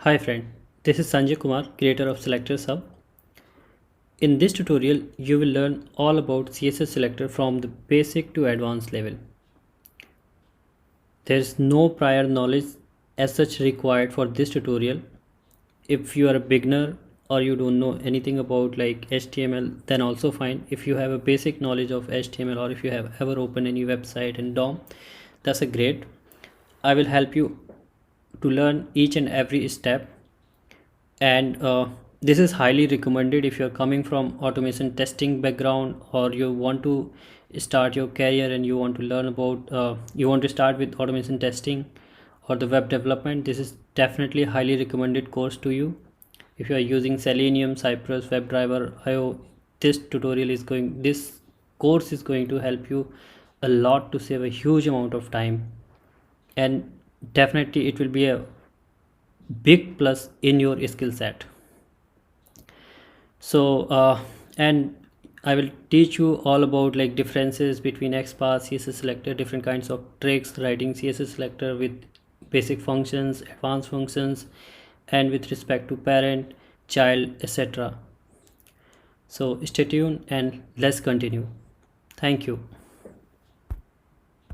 Hi friend, this is Sanjay Kumar, creator of Selector Sub. In this tutorial, you will learn all about CSS Selector from the basic to advanced level. There is no prior knowledge as such required for this tutorial. If you are a beginner or you don't know anything about like HTML, then also fine. If you have a basic knowledge of HTML or if you have ever opened any website in DOM, that's a great. I will help you to learn each and every step, and this is highly recommended if you're coming from automation testing background or you want to start your career and you want to learn about you want to start with automation testing or the web development. This is definitely a highly recommended course to you. If you are using Selenium, Cypress, WebDriver, IO, this course is going to help you a lot to save a huge amount of time, and definitely it will be a big plus in your skill set. And I will teach you all about like differences between XPath, CSS selector, different kinds of tricks writing CSS selector with basic functions, advanced functions, and with respect to parent, child, etc. So stay tuned and let's continue. Thank you.